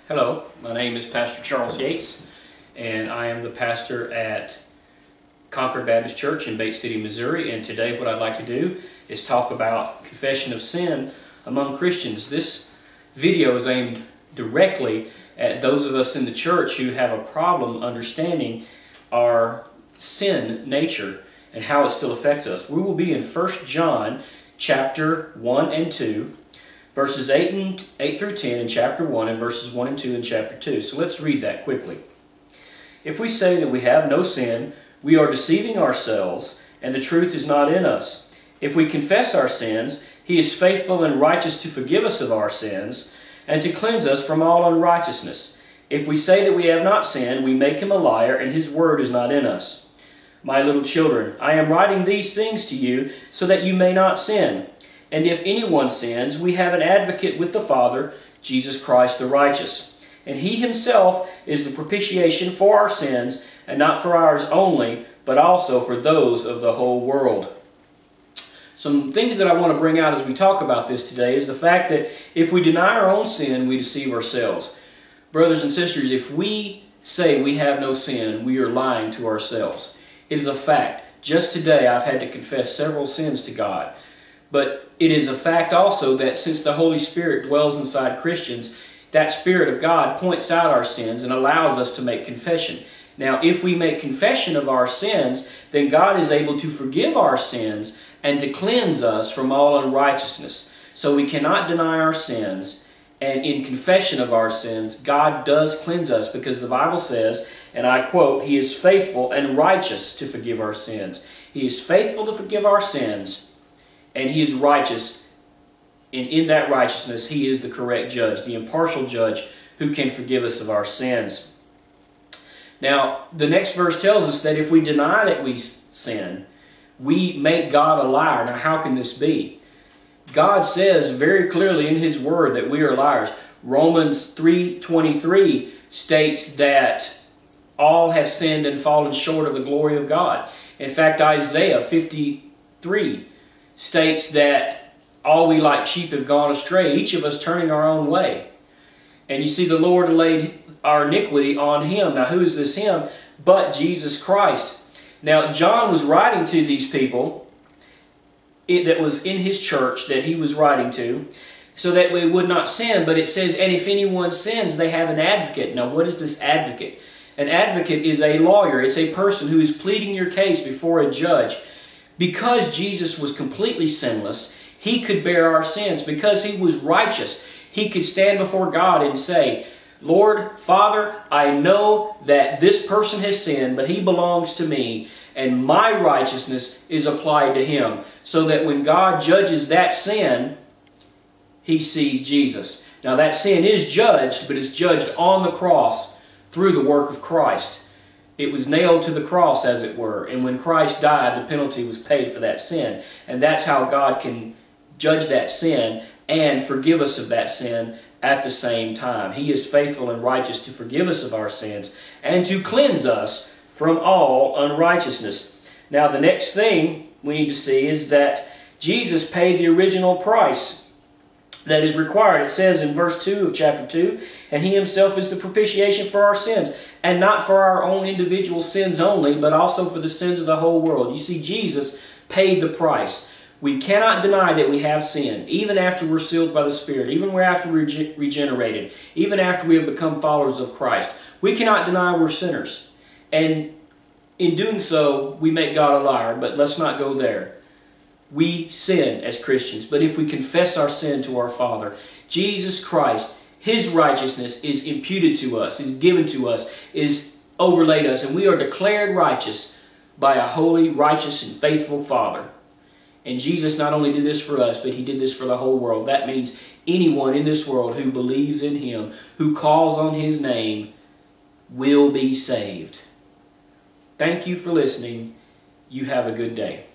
Hello, my name is Pastor Charles Yates, and I am the pastor at Concord Baptist Church in Bates City, Missouri. And today what I'd like to do is talk about confession of sin among Christians. This video is aimed directly at those of us in the church who have a problem understanding our sin nature and how it still affects us. We will be in 1 John chapter 1 and 2. Verses 8 through 10 in chapter 1 and verses 1 and 2 in chapter 2. So let's read that quickly. If we say that we have no sin, we are deceiving ourselves, and the truth is not in us. If we confess our sins, He is faithful and righteous to forgive us of our sins and to cleanse us from all unrighteousness. If we say that we have not sinned, we make Him a liar, and His word is not in us. My little children, I am writing these things to you so that you may not sin. And if anyone sins, we have an advocate with the Father, Jesus Christ the righteous. And He Himself is the propitiation for our sins, and not for ours only, but also for those of the whole world. Some things that I want to bring out as we talk about this today is the fact that if we deny our own sin, we deceive ourselves. Brothers and sisters, if we say we have no sin, we are lying to ourselves. It is a fact. Just today I've had to confess several sins to God. But it is a fact also that since the Holy Spirit dwells inside Christians, that Spirit of God points out our sins and allows us to make confession. Now, if we make confession of our sins, then God is able to forgive our sins and to cleanse us from all unrighteousness. So we cannot deny our sins, and in confession of our sins, God does cleanse us, because the Bible says, and I quote, He is faithful and righteous to forgive our sins. He is faithful to forgive our sins, and He is righteous, and in that righteousness He is the correct judge, the impartial judge who can forgive us of our sins. Now, the next verse tells us that if we deny that we sin, we make God a liar. Now, how can this be? God says very clearly in His Word that we are liars. Romans 3:23 states that all have sinned and fallen short of the glory of God. In fact, Isaiah 53 states that all we like sheep have gone astray, each of us turning our own way. And you see, the Lord laid our iniquity on Him. Now, who is this Him? But Jesus Christ. Now, John was writing to these people that was in his church that he was writing to, so that we would not sin. But it says, and if anyone sins, they have an advocate. Now, what is this advocate? An advocate is a lawyer. It's a person who is pleading your case before a judge. Because Jesus was completely sinless, He could bear our sins. Because He was righteous, He could stand before God and say, Lord, Father, I know that this person has sinned, but he belongs to me, and my righteousness is applied to him. So that when God judges that sin, He sees Jesus. Now that sin is judged, but it's judged on the cross through the work of Christ. It was nailed to the cross, as it were. And when Christ died, the penalty was paid for that sin. And that's how God can judge that sin and forgive us of that sin at the same time. He is faithful and righteous to forgive us of our sins and to cleanse us from all unrighteousness. Now, the next thing we need to see is that Jesus paid the original price that is required. It says in verse 2 of chapter 2, and He Himself is the propitiation for our sins, and not for our own individual sins only, but also for the sins of the whole world. You see, Jesus paid the price. We cannot deny that we have sinned, even after we're sealed by the Spirit, even after we're regenerated, even after we have become followers of Christ. We cannot deny we're sinners. And in doing so, we make God a liar, but let's not go there. We sin as Christians, but if we confess our sin to our Father, Jesus Christ, His righteousness is imputed to us, is given to us, is overlaid us, and we are declared righteous by a holy, righteous, and faithful Father. And Jesus not only did this for us, but He did this for the whole world. That means anyone in this world who believes in Him, who calls on His name, will be saved. Thank you for listening. You have a good day.